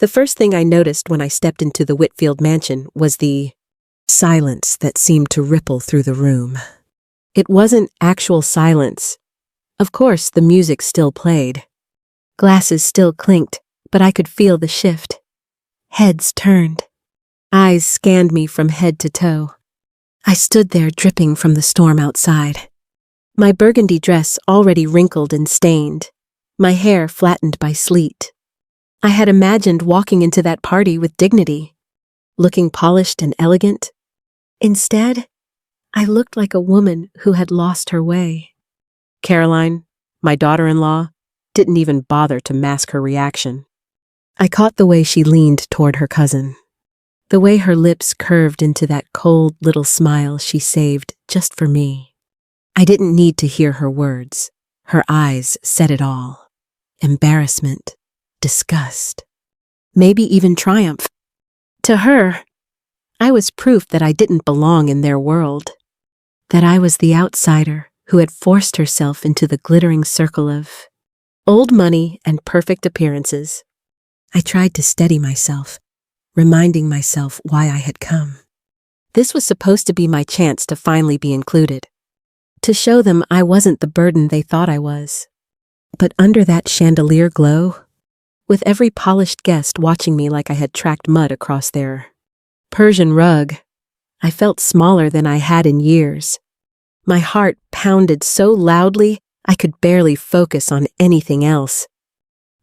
The first thing I noticed when I stepped into the Whitfield mansion was the silence that seemed to ripple through the room. It wasn't actual silence. Of course, the music still played. Glasses still clinked, but I could feel the shift. Heads turned. Eyes scanned me from head to toe. I stood there dripping from the storm outside. My burgundy dress already wrinkled and stained, my hair flattened by sleet. I had imagined walking into that party with dignity, looking polished and elegant. Instead, I looked like a woman who had lost her way. Caroline, my daughter-in-law, didn't even bother to mask her reaction. I caught the way she leaned toward her cousin, the way her lips curved into that cold little smile she saved just for me. I didn't need to hear her words. Her eyes said it all. Embarrassment, disgust, maybe even triumph. To her, I was proof that I didn't belong in their world, that I was the outsider who had forced herself into the glittering circle of old money and perfect appearances. I tried to steady myself, reminding myself why I had come. This was supposed to be my chance to finally be included, to show them I wasn't the burden they thought I was. But under that chandelier glow, with every polished guest watching me like I had tracked mud across their Persian rug, I felt smaller than I had in years. My heart pounded so loudly I could barely focus on anything else.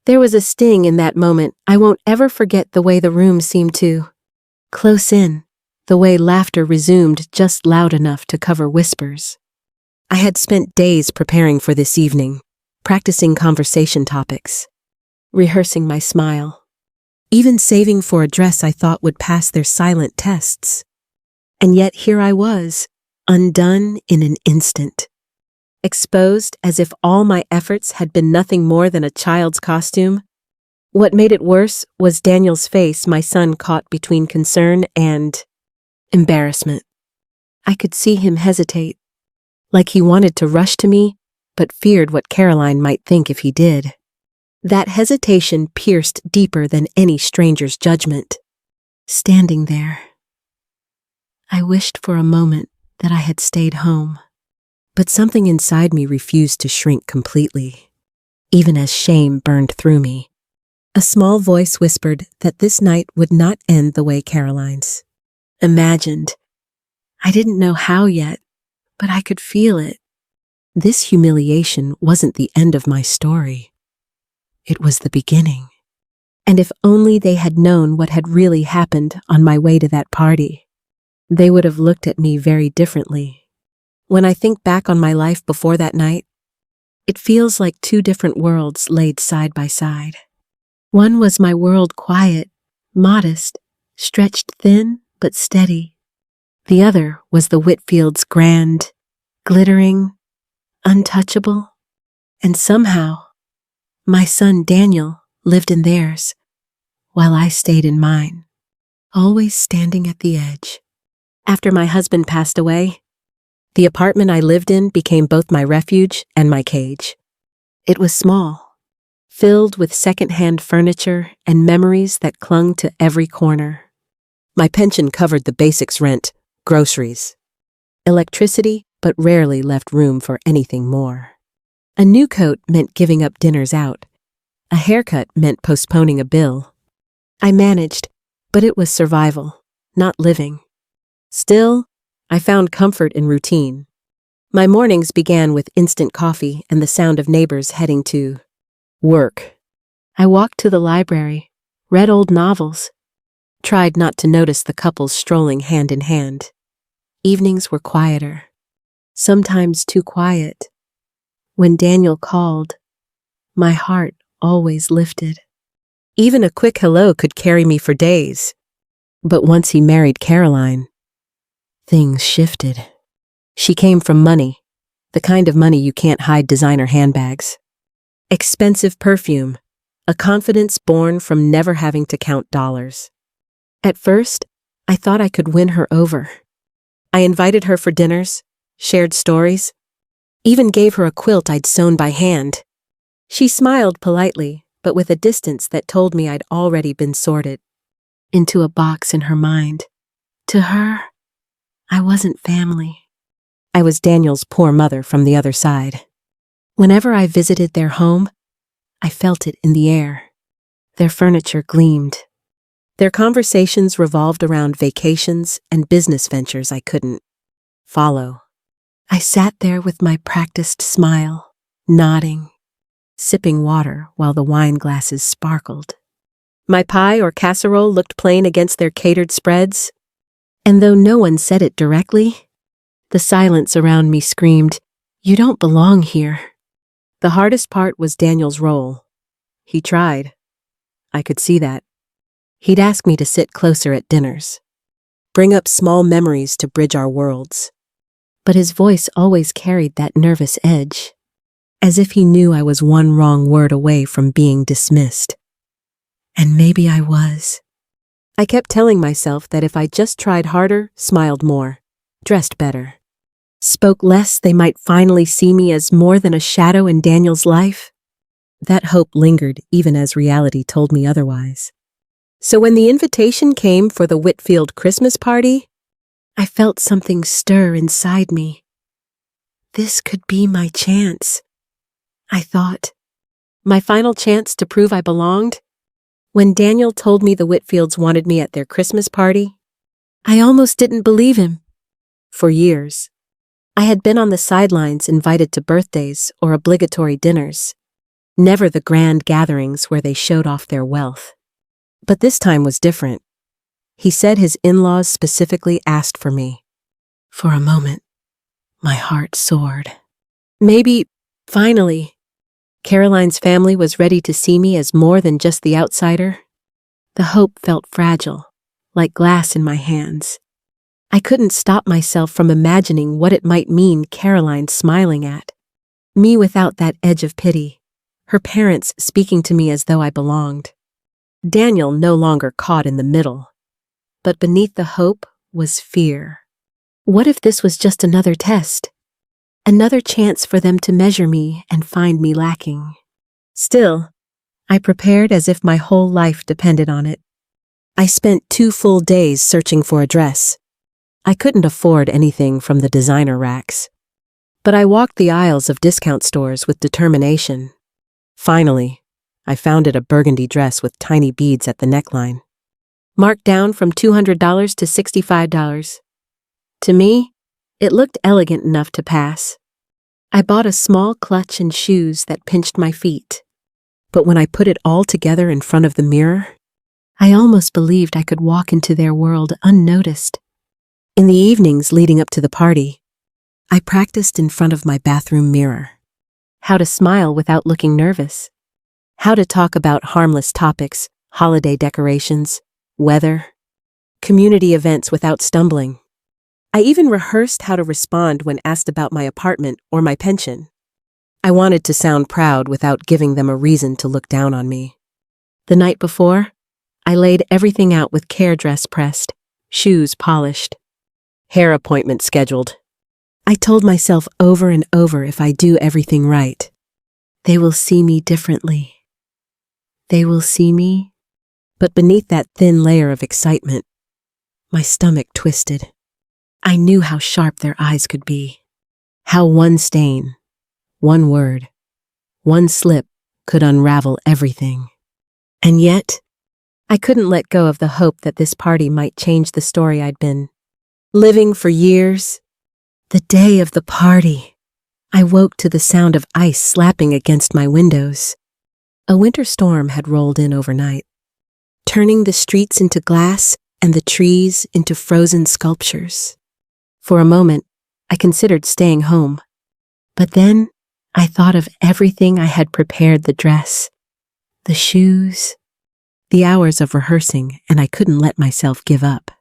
There was a sting in that moment. I won't ever forget the way the room seemed to close in, the way laughter resumed just loud enough to cover whispers. I had spent days preparing for this evening, practicing conversation topics, rehearsing my smile, even saving for a dress I thought would pass their silent tests. And yet here I was, undone in an instant, exposed as if all my efforts had been nothing more than a child's costume. What made it worse was Daniel's face my son caught between concern and embarrassment. I could see him hesitate, like he wanted to rush to me, but feared what Caroline might think if he did. That hesitation pierced deeper than any stranger's judgment. Standing there, I wished for a moment that I had stayed home, but something inside me refused to shrink completely, even as shame burned through me. A small voice whispered that this night would not end the way Caroline's imagined. I didn't know how yet, but I could feel it. This humiliation wasn't the end of my story. It was the beginning. And if only they had known what had really happened on my way to that party, they would have looked at me very differently. When I think back on my life before that night, it feels like two different worlds laid side by side. One was my world, quiet, modest, stretched thin but steady. The other was the Whitfields' grand, glittering, untouchable. And somehow, my son Daniel lived in theirs, while I stayed in mine, always standing at the edge. After my husband passed away, the apartment I lived in became both my refuge and my cage. It was small, filled with second-hand furniture and memories that clung to every corner. My pension covered the basics: rent, groceries, electricity, but rarely left room for anything more. A new coat meant giving up dinners out. A haircut meant postponing a bill. I managed, but it was survival, not living. Still, I found comfort in routine. My mornings began with instant coffee and the sound of neighbors heading to work. I walked to the library, read old novels, tried not to notice the couples strolling hand in hand. Evenings were quieter, sometimes too quiet. When Daniel called, my heart always lifted. Even a quick hello could carry me for days. But once he married Caroline, things shifted. She came from money, the kind of money you can't hide designer handbags, expensive perfume, a confidence born from never having to count dollars. At first, I thought I could win her over. I invited her for dinners, shared stories, even gave her a quilt I'd sewn by hand. She smiled politely, but with a distance that told me I'd already been sorted into a box in her mind. To her, I wasn't family. I was Daniel's poor mother from the other side. Whenever I visited their home, I felt it in the air. Their furniture gleamed. Their conversations revolved around vacations and business ventures I couldn't follow. I sat there with my practiced smile, nodding, sipping water while the wine glasses sparkled. My pie or casserole looked plain against their catered spreads, and though no one said it directly, the silence around me screamed, "You don't belong here." The hardest part was Daniel's role. He tried. I could see that. He'd ask me to sit closer at dinners, bring up small memories to bridge our worlds. But his voice always carried that nervous edge, as if he knew I was one wrong word away from being dismissed. And maybe I was. I kept telling myself that if I just tried harder, smiled more, dressed better, spoke less, they might finally see me as more than a shadow in Daniel's life. That hope lingered even as reality told me otherwise. So when the invitation came for the Whitfield Christmas party, I felt something stir inside me. This could be my chance, I thought. My final chance to prove I belonged. When Daniel told me the Whitfields wanted me at their Christmas party, I almost didn't believe him. For years, I had been on the sidelines invited to birthdays or obligatory dinners, never the grand gatherings where they showed off their wealth. But this time was different. He said his in-laws specifically asked for me. For a moment, my heart soared. Maybe, finally, Caroline's family was ready to see me as more than just the outsider. The hope felt fragile, like glass in my hands. I couldn't stop myself from imagining what it might mean Caroline smiling at me without that edge of pity, her parents speaking to me as though I belonged. Daniel no longer caught in the middle. But beneath the hope was fear. What if this was just another test? Another chance for them to measure me and find me lacking. Still, I prepared as if my whole life depended on it. I spent 2 full days searching for a dress. I couldn't afford anything from the designer racks. But I walked the aisles of discount stores with determination. Finally, I found a burgundy dress with tiny beads at the neckline, marked down from $200 to $65. To me, it looked elegant enough to pass. I bought a small clutch and shoes that pinched my feet. But when I put it all together in front of the mirror, I almost believed I could walk into their world unnoticed. In the evenings leading up to the party, I practiced in front of my bathroom mirror. How to smile without looking nervous. How to talk about harmless topics, holiday decorations, weather, community events without stumbling. I even rehearsed how to respond when asked about my apartment or my pension. I wanted to sound proud without giving them a reason to look down on me. The night before, I laid everything out with care, dress pressed, shoes polished, hair appointment scheduled. I told myself over and over, if I do everything right, they will see me differently. They will see me. But beneath that thin layer of excitement, my stomach twisted. I knew how sharp their eyes could be. How one stain, one word, one slip could unravel everything. And yet, I couldn't let go of the hope that this party might change the story I'd been living for years. The day of the party, I woke to the sound of ice slapping against my windows. A winter storm had rolled in overnight, turning the streets into glass and the trees into frozen sculptures. For a moment, I considered staying home. But then, I thought of everything I had prepared: the dress, the shoes, the hours of rehearsing, and I couldn't let myself give up.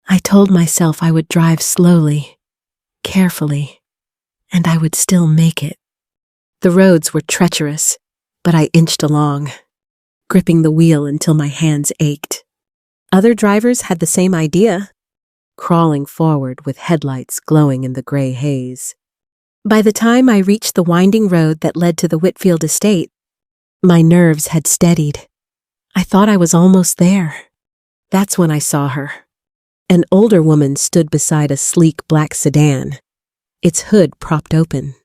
I told myself I would drive slowly, carefully, and I would still make it. The roads were treacherous, but I inched along, gripping the wheel until my hands ached. Other drivers had the same idea, crawling forward with headlights glowing in the gray haze. By the time I reached the winding road that led to the Whitfield estate, My nerves had steadied. I thought I was almost there. That's when I saw her. An older woman stood beside a sleek black sedan, its hood propped open,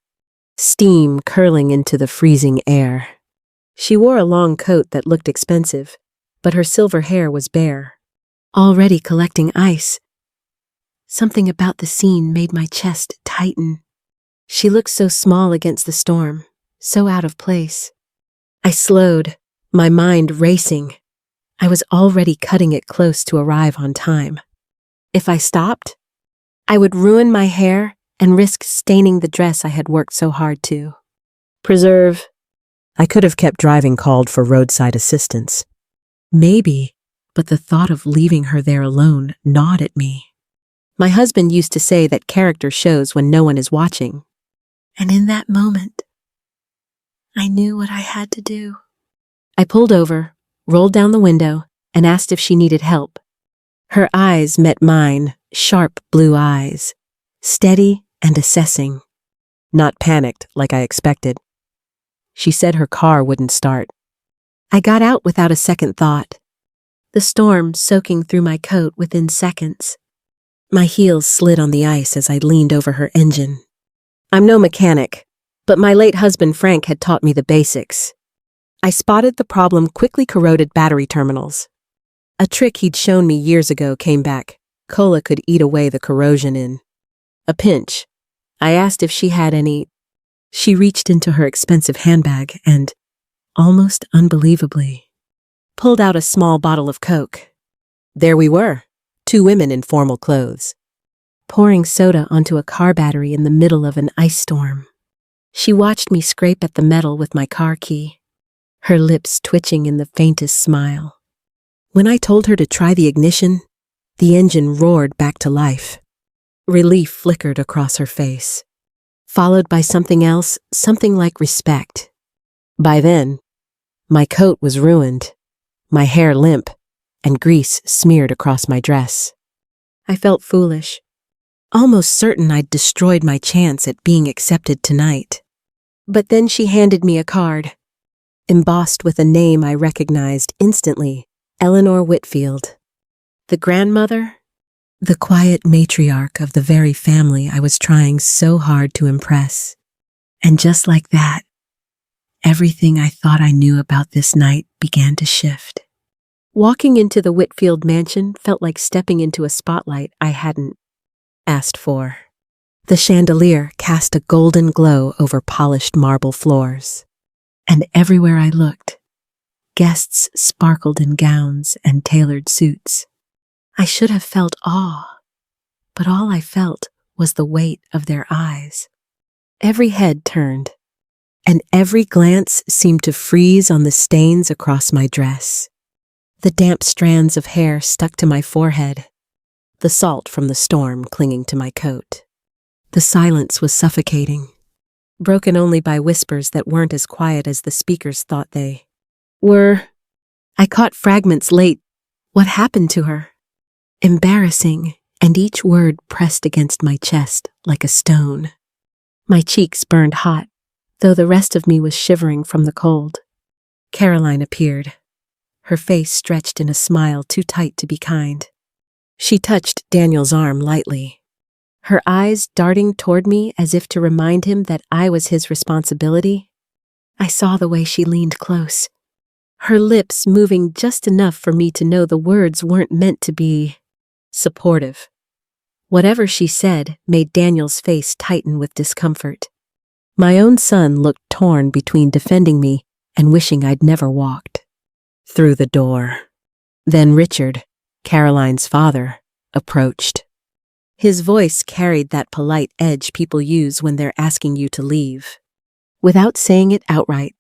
steam curling into the freezing air. She wore a long coat that looked expensive, but her silver hair was bare, already collecting ice. Something about the scene made my chest tighten. She looked so small against the storm, so out of place. I slowed, my mind racing. I was already cutting it close to arrive on time. If I stopped, I would ruin my hair and risk staining the dress I had worked so hard to preserve. I could have kept driving, called for roadside assistance. Maybe, but the thought of leaving her there alone gnawed at me. My husband used to say that character shows when no one is watching. And in that moment, I knew what I had to do. I pulled over, rolled down the window, and asked if she needed help. Her eyes met mine, sharp blue eyes, steady and assessing. Not panicked like I expected. She said her car wouldn't start. I got out without a second thought, the storm soaking through my coat within seconds. My heels slid on the ice as I leaned over her engine. I'm no mechanic, but my late husband Frank had taught me the basics. I spotted the problem: quickly corroded battery terminals. A trick he'd shown me years ago came back. Cola could eat away the corrosion in a pinch. I asked if she had any. She reached into her expensive handbag and, almost unbelievably, pulled out a small bottle of Coke. There we were, two women in formal clothes, pouring soda onto a car battery in the middle of an ice storm. She watched me scrape at the metal with my car key, her lips twitching in the faintest smile. When I told her to try the ignition, the engine roared back to life. Relief flickered across her face, followed by something else, something like respect. By then, my coat was ruined, my hair limp, and grease smeared across my dress. I felt foolish, almost certain I'd destroyed my chance at being accepted tonight. But then she handed me a card, embossed with a name I recognized instantly: Eleanor Whitfield. The grandmother? The quiet matriarch of the very family I was trying so hard to impress. And just like that, everything I thought I knew about this night began to shift. Walking into the Whitfield mansion felt like stepping into a spotlight I hadn't asked for. The chandelier cast a golden glow over polished marble floors, and everywhere I looked, guests sparkled in gowns and tailored suits. I should have felt awe, but all I felt was the weight of their eyes. Every head turned, and every glance seemed to freeze on the stains across my dress. The damp strands of hair stuck to my forehead, the salt from the storm clinging to my coat. The silence was suffocating, broken only by whispers that weren't as quiet as the speakers thought they were. I caught fragments late. What happened to her? Embarrassing, and each word pressed against my chest like a stone. My cheeks burned hot, though the rest of me was shivering from the cold. Caroline appeared, her face stretched in a smile too tight to be kind. She touched Daniel's arm lightly, her eyes darting toward me as if to remind him that I was his responsibility. I saw the way she leaned close, her lips moving just enough for me to know the words weren't meant to be supportive. Whatever she said made Daniel's face tighten with discomfort. My own son looked torn between defending me and wishing I'd never walked through the door. Then Richard, Caroline's father, approached. His voice carried that polite edge people use when they're asking you to leave. Without saying it outright,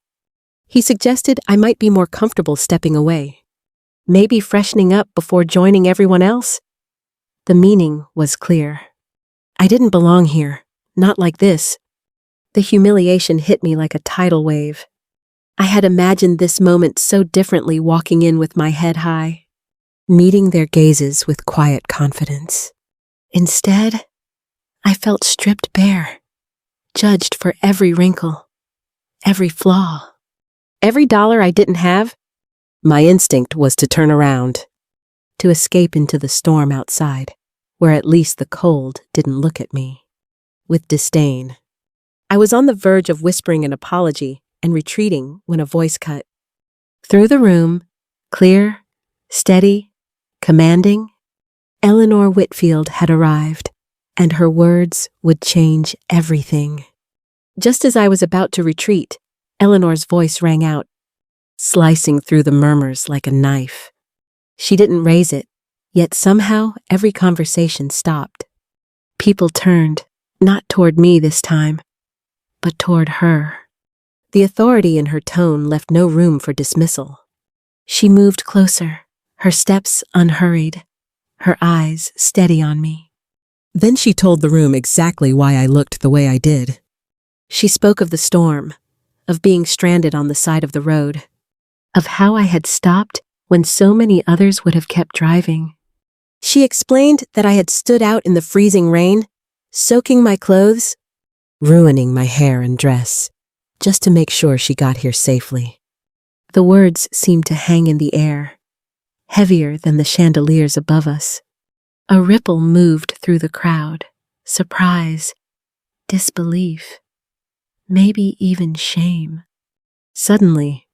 he suggested I might be more comfortable stepping away, maybe freshening up before joining everyone else. The meaning was clear. I didn't belong here, not like this. The humiliation hit me like a tidal wave. I had imagined this moment so differently, walking in with my head high, meeting their gazes with quiet confidence. Instead, I felt stripped bare, judged for every wrinkle, every flaw. Every dollar I didn't have, my instinct was to turn around, to escape into the storm outside, where at least the cold didn't look at me with disdain. I was on the verge of whispering an apology and retreating when a voice cut through the room, clear, steady, commanding. Eleanor Whitfield had arrived, and her words would change everything. Just as I was about to retreat, Eleanor's voice rang out, slicing through the murmurs like a knife. She didn't raise it, yet somehow every conversation stopped. People turned, not toward me this time, but toward her. The authority in her tone left no room for dismissal. She moved closer, her steps unhurried, her eyes steady on me. Then she told the room exactly why I looked the way I did. She spoke of the storm, of being stranded on the side of the road, of how I had stopped when so many others would have kept driving. She explained that I had stood out in the freezing rain, soaking my clothes, ruining my hair and dress, just to make sure she got here safely. The words seemed to hang in the air, heavier than the chandeliers above us. A ripple moved through the crowd, surprise, disbelief, maybe even shame. Suddenly,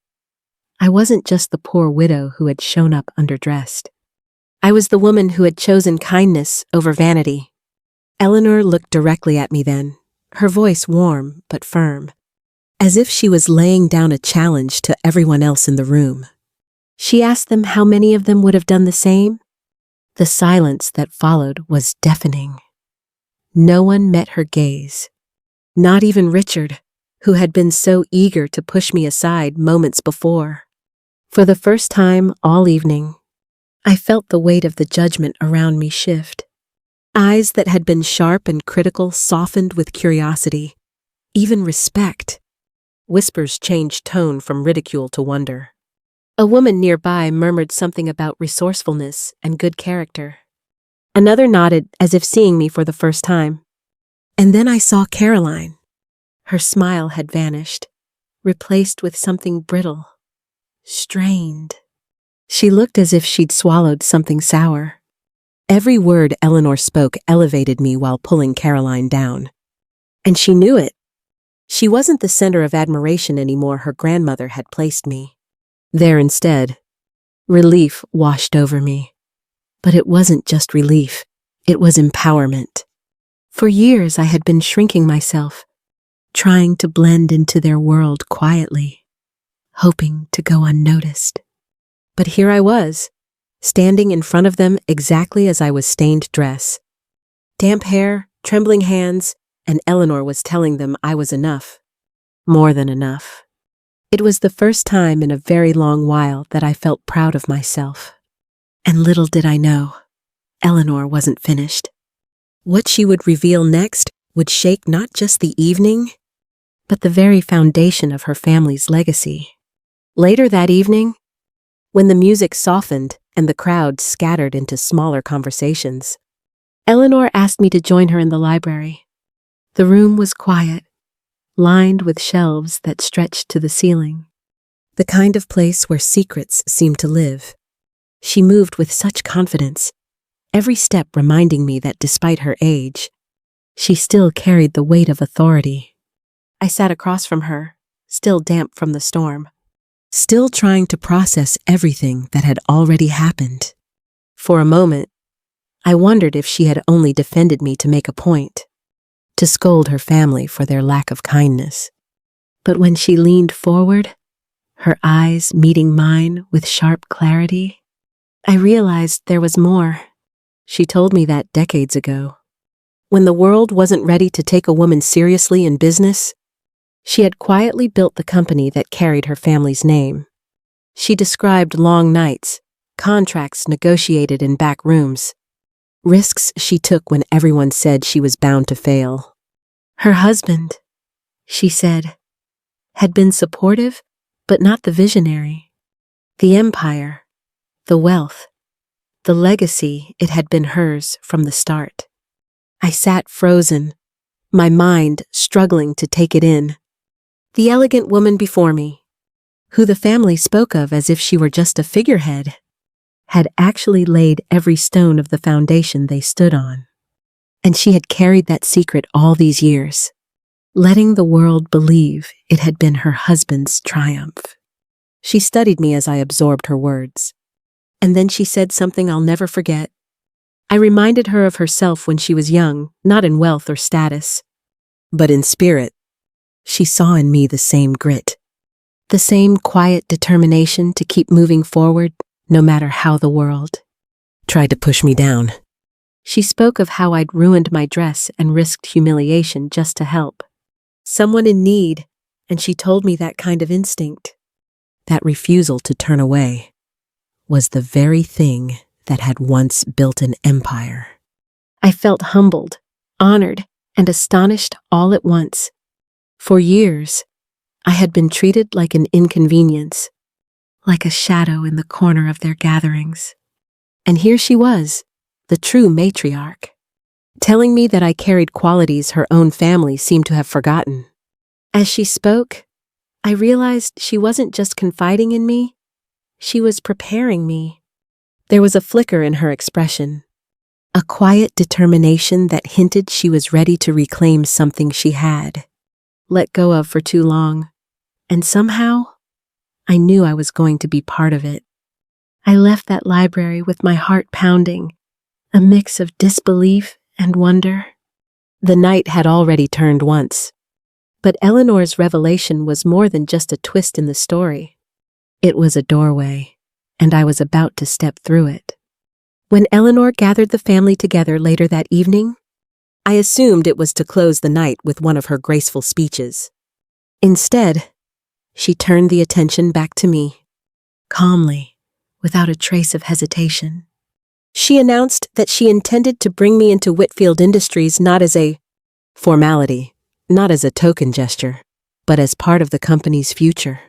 I wasn't just the poor widow who had shown up underdressed. I was the woman who had chosen kindness over vanity. Eleanor looked directly at me then, her voice warm but firm, as if she was laying down a challenge to everyone else in the room. She asked them how many of them would have done the same. The silence that followed was deafening. No one met her gaze, not even Richard, who had been so eager to push me aside moments before. For the first time all evening, I felt the weight of the judgment around me shift. Eyes that had been sharp and critical softened with curiosity, even respect. Whispers changed tone from ridicule to wonder. A woman nearby murmured something about resourcefulness and good character. Another nodded as if seeing me for the first time. And then I saw Caroline. Her smile had vanished, replaced with something brittle, strained. She looked as if she'd swallowed something sour. Every word Eleanor spoke elevated me while pulling Caroline down. And she knew it. She wasn't the center of admiration anymore her grandmother had placed me. There instead, relief washed over me. But it wasn't just relief, it was empowerment. For years I had been shrinking myself, trying to blend into their world quietly, hoping to go unnoticed. But here I was, standing in front of them exactly as I was stained dress. Damp hair, trembling hands, and Eleanor was telling them I was enough. More than enough. It was the first time in a very long while that I felt proud of myself. And little did I know, Eleanor wasn't finished. What she would reveal next would shake not just the evening, but the very foundation of her family's legacy. Later that evening, when the music softened and the crowd scattered into smaller conversations, Eleanor asked me to join her in the library. The room was quiet, lined with shelves that stretched to the ceiling. The kind of place where secrets seemed to live. She moved with such confidence, every step reminding me that despite her age, she still carried the weight of authority. I sat across from her, still damp from the storm, still trying to process everything that had already happened. For a moment, I wondered if she had only defended me to make a point, to scold her family for their lack of kindness. But when she leaned forward, her eyes meeting mine with sharp clarity, I realized there was more. She told me that decades ago. When the world wasn't ready to take a woman seriously in business, she had quietly built the company that carried her family's name. She described long nights, contracts negotiated in back rooms, risks she took when everyone said she was bound to fail. Her husband, she said, had been supportive, but not the visionary. The empire, the wealth, the legacy, it had been hers from the start. I sat frozen, my mind struggling to take it in. The elegant woman before me, who the family spoke of as if she were just a figurehead, had actually laid every stone of the foundation they stood on. And she had carried that secret all these years, letting the world believe it had been her husband's triumph. She studied me as I absorbed her words. And then she said something I'll never forget. I reminded her of herself when she was young, not in wealth or status, but in spirit. She saw in me the same grit, the same quiet determination to keep moving forward no matter how the world tried to push me down. She spoke of how I'd ruined my dress and risked humiliation just to help someone in need, and she told me that kind of instinct, that refusal to turn away, was the very thing that had once built an empire. I felt humbled, honored, and astonished all at once. For years, I had been treated like an inconvenience, like a shadow in the corner of their gatherings. And here she was, the true matriarch, telling me that I carried qualities her own family seemed to have forgotten. As she spoke, I realized she wasn't just confiding in me, she was preparing me. There was a flicker in her expression, a quiet determination that hinted she was ready to reclaim something she had let go of for too long. And somehow, I knew I was going to be part of it. I left that library with my heart pounding, a mix of disbelief and wonder. The night had already turned once, but Eleanor's revelation was more than just a twist in the story. It was a doorway, and I was about to step through it. When Eleanor gathered the family together later that evening, I assumed it was to close the night with one of her graceful speeches. Instead, she turned the attention back to me, calmly, without a trace of hesitation. She announced that she intended to bring me into Whitfield Industries not as a formality, not as a token gesture, but as part of the company's future.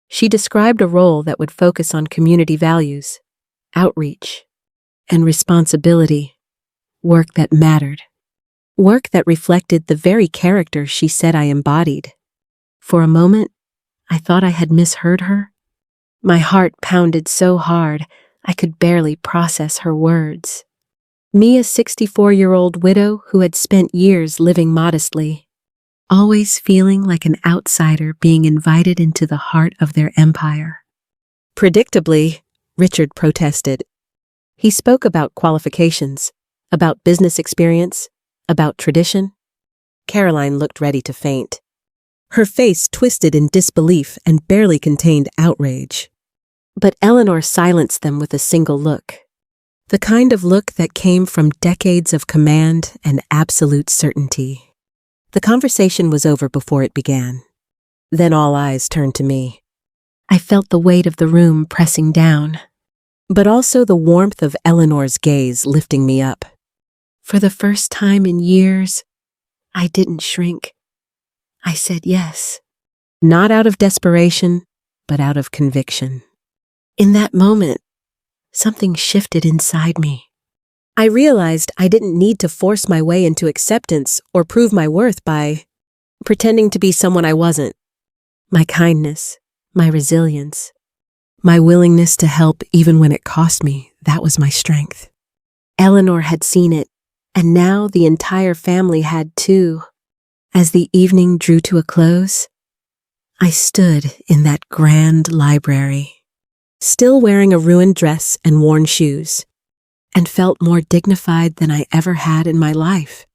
She described a role that would focus on community values, outreach, and responsibility, work that mattered, work that reflected the very character she said I embodied. For a moment, I thought I had misheard her. My heart pounded so hard I could barely process her words. Me, a 64-year-old widow who had spent years living modestly, always feeling like an outsider being invited into the heart of their empire. Predictably, Richard protested. He spoke about qualifications, about business experience, about tradition. Caroline looked ready to faint. Her face twisted in disbelief and barely contained outrage. But Eleanor silenced them with a single look. The kind of look that came from decades of command and absolute certainty. The conversation was over before it began. Then all eyes turned to me. I felt the weight of the room pressing down, but also the warmth of Eleanor's gaze lifting me up. For the first time in years, I didn't shrink. I said yes. Not out of desperation, but out of conviction. In that moment, something shifted inside me. I realized I didn't need to force my way into acceptance or prove my worth by pretending to be someone I wasn't. My kindness, my resilience, my willingness to help even when it cost me, that was my strength. Eleanor had seen it, and now the entire family had too. As the evening drew to a close, I stood in that grand library, still wearing a ruined dress and worn shoes, and felt more dignified than I ever had in my life.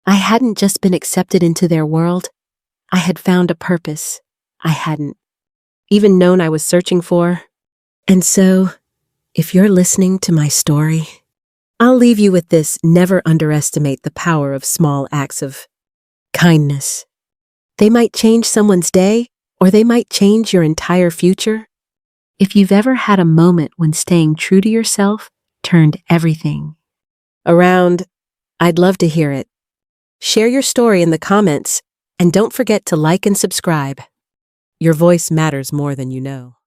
I hadn't just been accepted into their world, I had found a purpose I hadn't even known I was searching for. And so, if you're listening to my story, I'll leave you with this: never underestimate the power of small acts of kindness. They might change someone's day, or they might change your entire future. If you've ever had a moment when staying true to yourself turned everything around, I'd love to hear it. Share your story in the comments, and don't forget to like and subscribe. Your voice matters more than you know.